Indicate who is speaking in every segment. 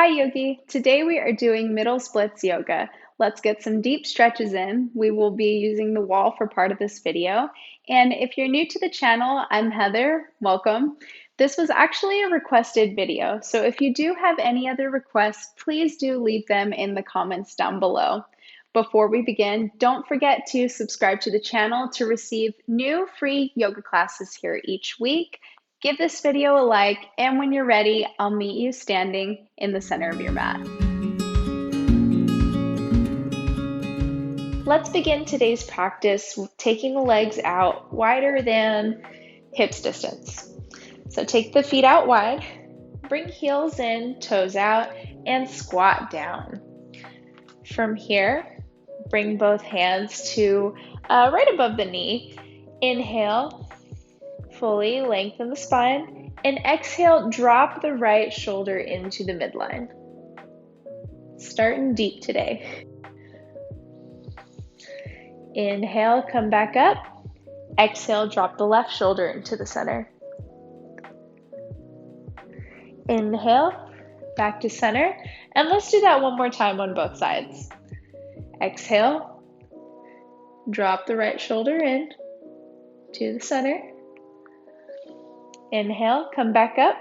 Speaker 1: Hi Yogi, today we are doing middle splits yoga. Let's get some deep stretches in. We will be using the wall for part of this video. And if you're new to the channel, I'm Heather, welcome. This was actually a requested video, so if you do have any other requests, please do leave them in the comments down below. Before we begin, don't forget to subscribe to the channel to receive new free yoga classes here each week. Give this video a like, and when you're ready, I'll meet you standing in the center of your mat. Let's begin today's practice with taking the legs out wider than hips distance. So take the feet out wide, bring heels in, toes out, and squat down. From here, bring both hands to right above the knee. Inhale. Fully lengthen the spine, and exhale, drop the right shoulder into the midline. Starting deep today. Inhale, come back up. Exhale, drop the left shoulder into the center. Inhale, back to center, and let's do that one more time on both sides. Exhale, drop the right shoulder in to the center. Inhale, come back up,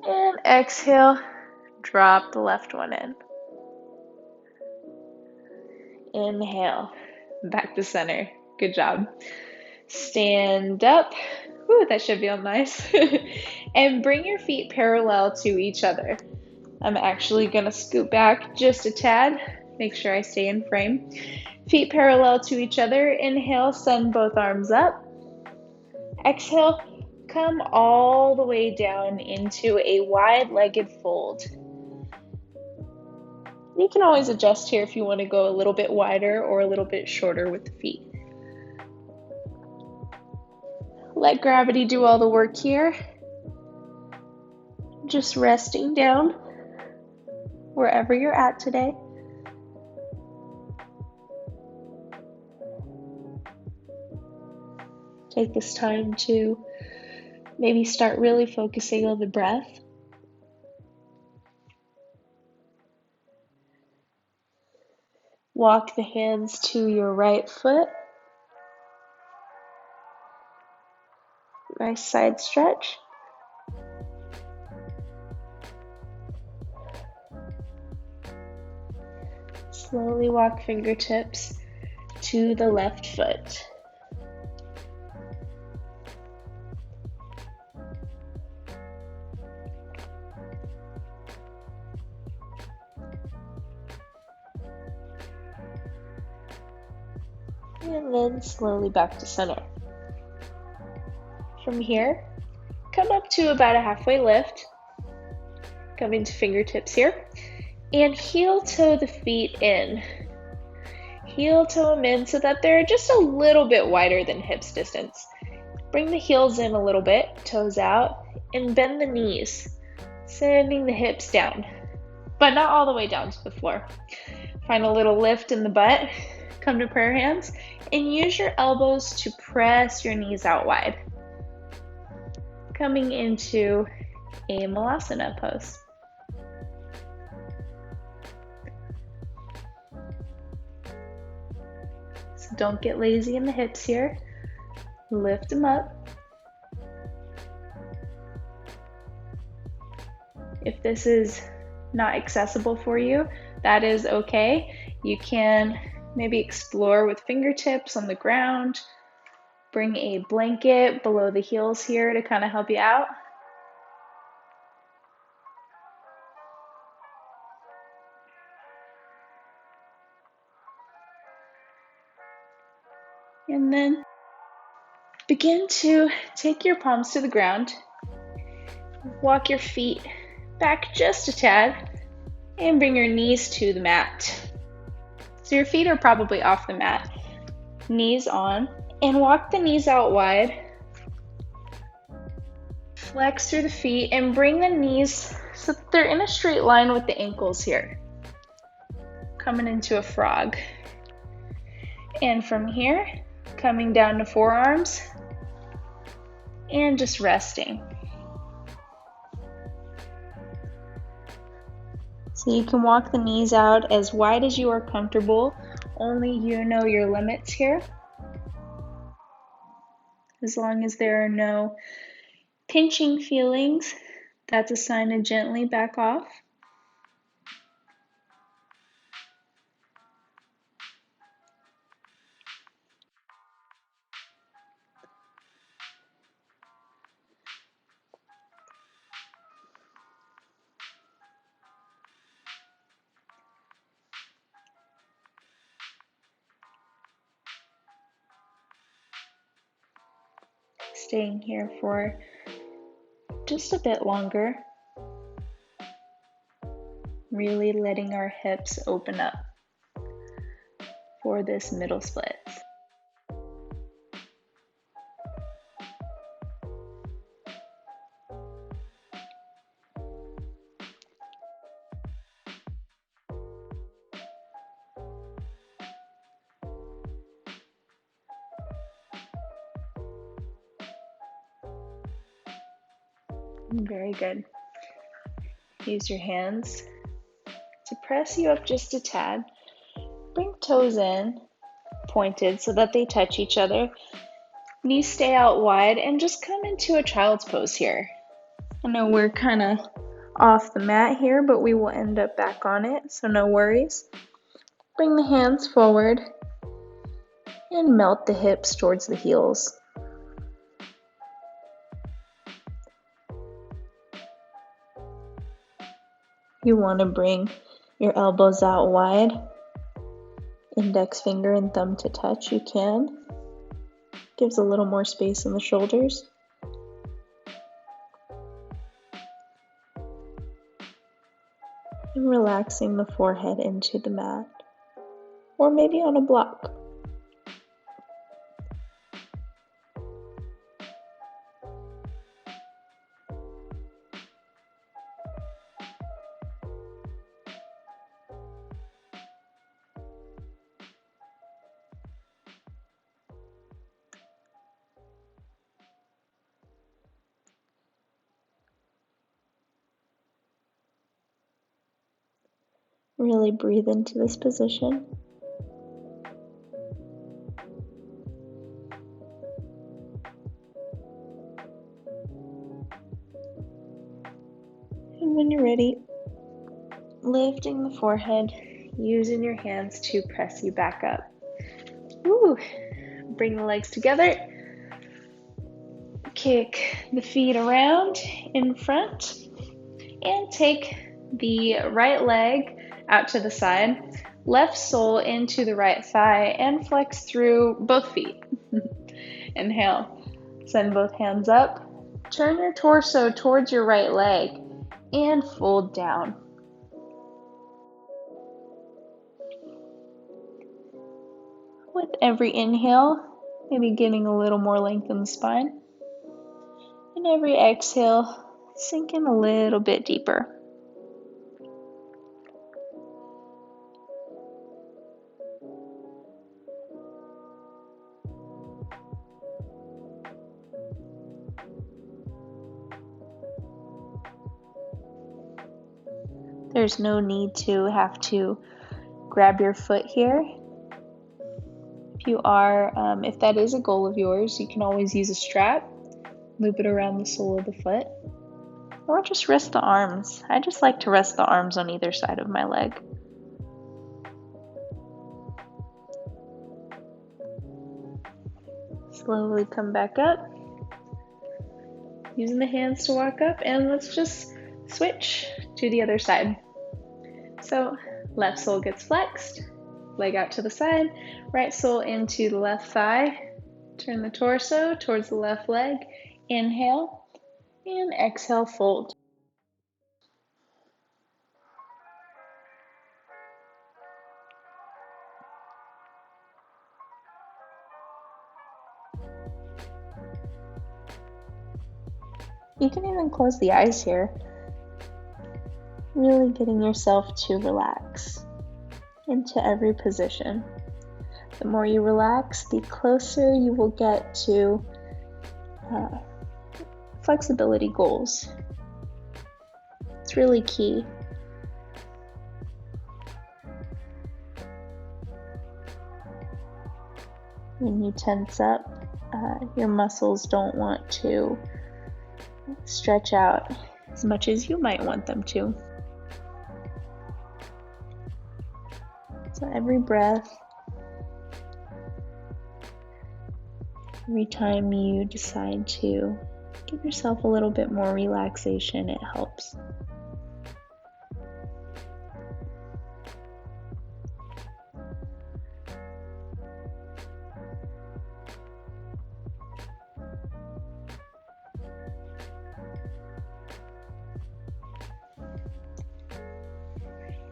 Speaker 1: and exhale, drop the left one in. Inhale, back to center. Good job. Stand up. Ooh, that should feel nice. And bring your feet parallel to each other. I'm actually going to scoot back just a tad. Make sure I stay in frame. Feet parallel to each other. Inhale, send both arms up. Exhale, come all the way down into a wide-legged fold. You can always adjust here if you want to go a little bit wider or a little bit shorter with the feet. Let gravity do all the work here. Just resting down wherever you're at today. Take this time to maybe start really focusing on the breath. Walk the hands to your right foot. Nice side stretch. Slowly walk fingertips to the left foot. And then slowly back to center. From here, come up to about a halfway lift. Coming to fingertips here. And heel toe the feet in. Heel toe them in so that they're just a little bit wider than hips distance. Bring the heels in a little bit, toes out, and bend the knees, sending the hips down, but not all the way down to the floor. Find a little lift in the butt. Come to prayer hands and use your elbows to press your knees out wide. Coming into a malasana pose. So don't get lazy in the hips here. Lift them up. If this is not accessible for you, that is okay. You can maybe explore with fingertips on the ground. Bring a blanket below the heels here to kind of help you out. And then begin to take your palms to the ground. Walk your feet back just a tad and bring your knees to the mat. So your feet are probably off the mat. Knees on, and walk the knees out wide. Flex through the feet and bring the knees so that they're in a straight line with the ankles here. Coming into a frog. And from here, coming down to forearms and just resting. So you can walk the knees out as wide as you are comfortable. Only you know your limits here. As long as there are no pinching feelings, that's a sign to gently back off. Staying here for just a bit longer, really letting our hips open up for this middle splits. Very good. Use your hands to press you up just a tad. Bring toes in, pointed so that they touch each other. Knees stay out wide and just come into a child's pose here. I know we're kind of off the mat here, but we will end up back on it, so no worries. Bring the hands forward and melt the hips towards the heels. You want to bring your elbows out wide, index finger and thumb to touch, you can. Gives a little more space in the shoulders. And relaxing the forehead into the mat, or maybe on a block. Really breathe into this position. And when you're ready, lifting the forehead, using your hands to press you back up. Woo. Bring the legs together. Kick the feet around in front and take the right leg out to the side, left sole into the right thigh, and flex through both feet. Inhale, send both hands up, turn your torso towards your right leg, and fold down. With every inhale, maybe getting a little more length in the spine, and every exhale, sink in a little bit deeper. There's no need to have to grab your foot here. If that is a goal of yours, you can always use a strap, loop it around the sole of the foot, or just rest the arms. I just like to rest the arms on either side of my leg. Slowly come back up, using the hands to walk up, and let's just switch to the other side. So left sole gets flexed, leg out to the side, right sole into the left thigh, turn the torso towards the left leg, inhale, and exhale, fold. You can even close the eyes here, really getting yourself to relax into every position. The more you relax, the closer you will get to flexibility goals. It's really key. When you tense up, your muscles don't want to stretch out as much as you might want them to. So every breath, every time you decide to give yourself a little bit more relaxation, it helps.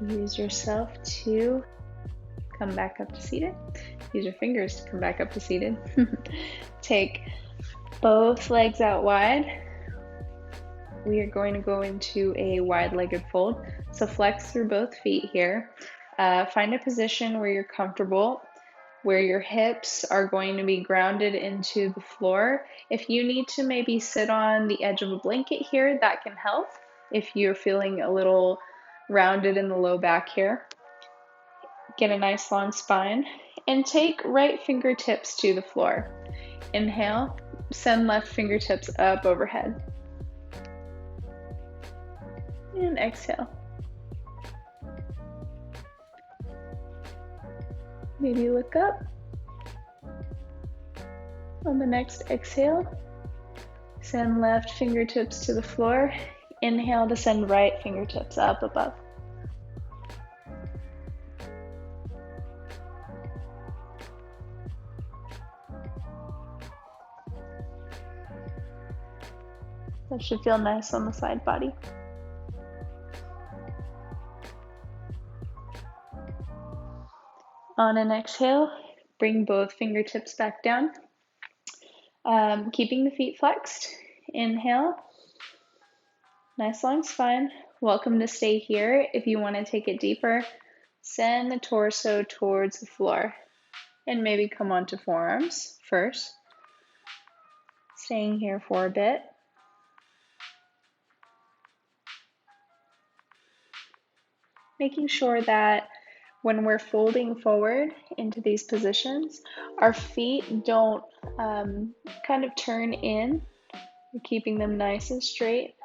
Speaker 1: Use yourself to come back up to seated. Use your fingers to come back up to seated. Take both legs out wide. We are going to go into a wide-legged fold. So flex through both feet here. Find a position where you're comfortable, where your hips are going to be grounded into the floor. If you need to maybe sit on the edge of a blanket here, that can help if you're feeling a little rounded in the low back here. Get a nice long spine and take right fingertips to the floor. Inhale, send left fingertips up overhead. And exhale. Maybe look up. On the next exhale, send left fingertips to the floor. Inhale to send right fingertips up above. That should feel nice on the side body. On an exhale, bring both fingertips back down. Keeping the feet flexed. Inhale. Nice long spine. Welcome to stay here. If you want to take it deeper, send the torso towards the floor and maybe come onto forearms first. Staying here for a bit. Making sure that when we're folding forward into these positions, our feet don't kind of turn in. We're keeping them nice and straight,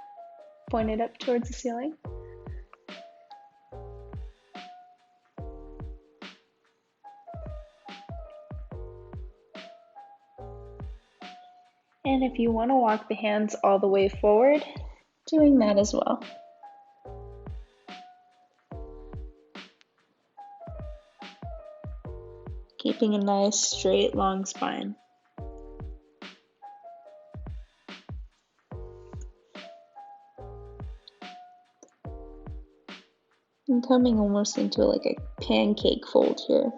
Speaker 1: pointed up towards the ceiling. And if you want to walk the hands all the way forward, doing that as well. Keeping a nice straight long spine. And coming almost into like a pancake fold here.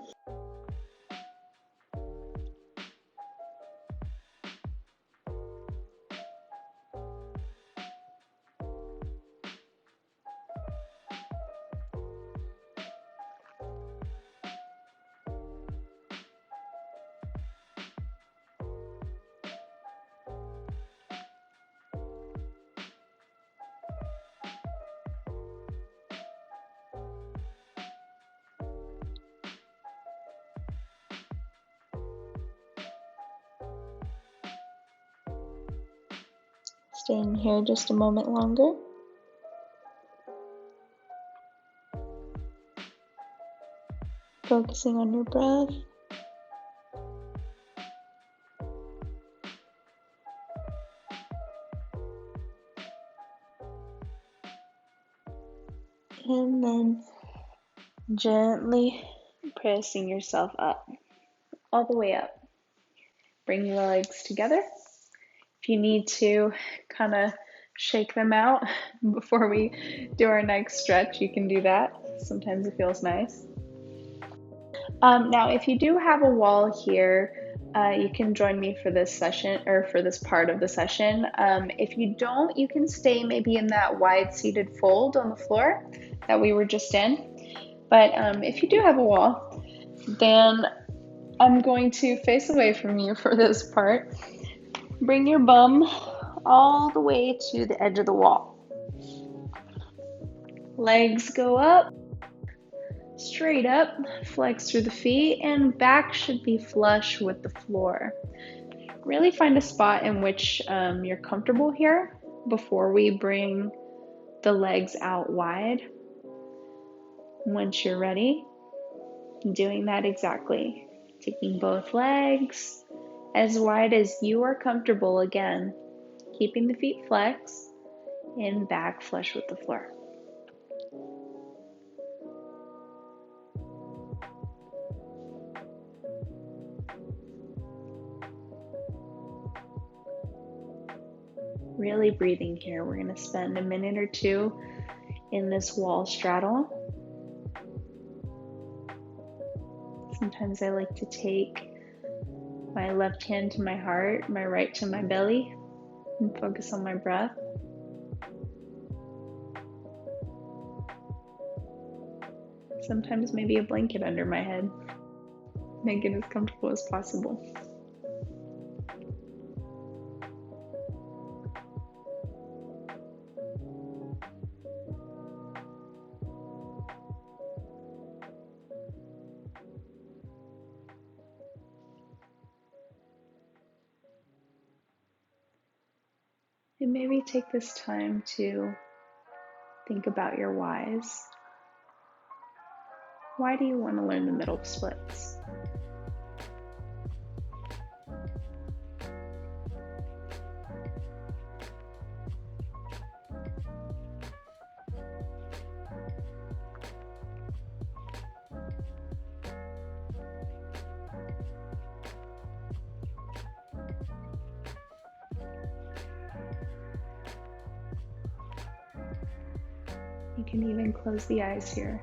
Speaker 1: Staying here just a moment longer. Focusing on your breath. And then gently pressing yourself up, all the way up. Bring your legs together. If you need to kind of shake them out before we do our next stretch, you can do that. Sometimes it feels nice. Now, if you do have a wall here, you can join me for this session or for this part of the session. If you don't, you can stay maybe in that wide seated fold on the floor that we were just in. But if you do have a wall, then I'm going to face away from you for this part. Bring your bum all the way to the edge of the wall. Legs go up. Straight up, flex through the feet, and back should be flush with the floor. Really find a spot in which you're comfortable here before we bring the legs out wide. Once you're ready, doing that exactly. Taking both legs as wide as you are comfortable again, keeping the feet flexed and back flush with the floor. Really breathing here. We're going to spend a minute or two in this wall straddle. Sometimes I like to take my left hand to my heart, my right to my belly, and focus on my breath. Sometimes maybe a blanket under my head. Make it as comfortable as possible. And maybe take this time to think about your whys. Why do you want to learn the middle splits? You can even close the eyes here.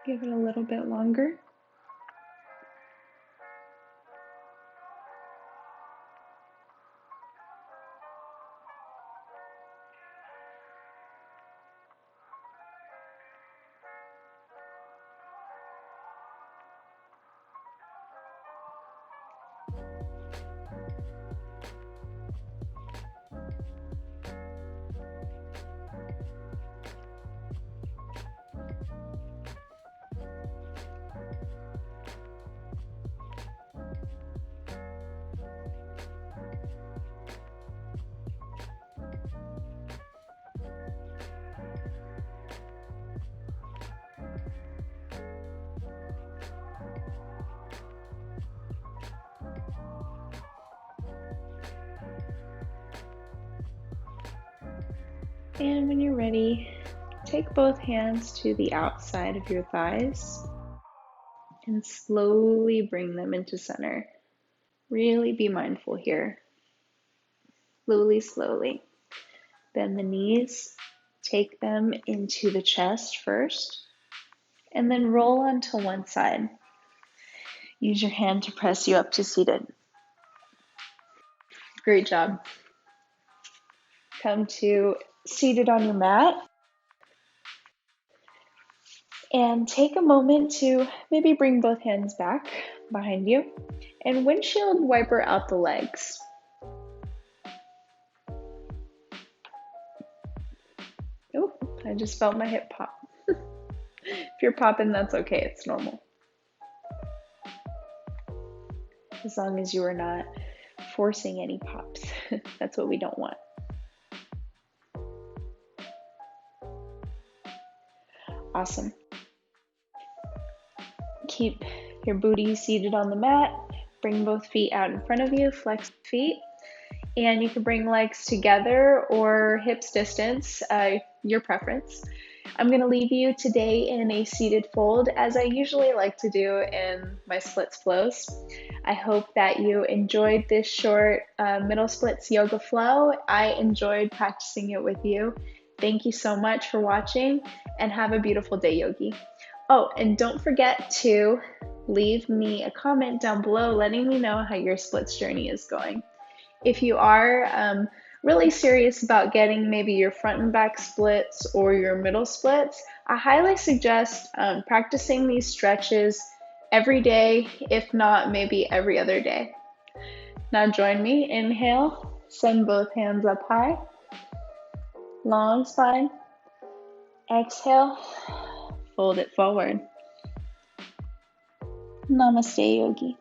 Speaker 1: Give it a little bit longer. And when you're ready, take both hands to the outside of your thighs and slowly bring them into center. Really be mindful here. Slowly, slowly. Bend the knees, take them into the chest first, and then roll onto one side. Use your hand to press you up to seated. Great job. Come to seated on your mat. And take a moment to maybe bring both hands back behind you and windshield wiper out the legs. Oh, I just felt my hip pop. If you're popping, that's okay, it's normal. As long as you are not forcing any pops. That's what we don't want. Awesome. Keep your booty seated on the mat. Bring both feet out in front of you, flex feet, and you can bring legs together or hips distance, your preference. I'm going to leave you today in a seated fold, as I usually like to do in my splits flows. I hope that you enjoyed this short middle splits yoga flow. I enjoyed practicing it with you. Thank you so much for watching, and have a beautiful day, yogi. Oh, and don't forget to leave me a comment down below letting me know how your splits journey is going. If you are really serious about getting maybe your front and back splits or your middle splits, I highly suggest practicing these stretches every day, if not maybe every other day. Now join me. Inhale, send both hands up high, long spine. Exhale, fold it forward. Namaste, yogi.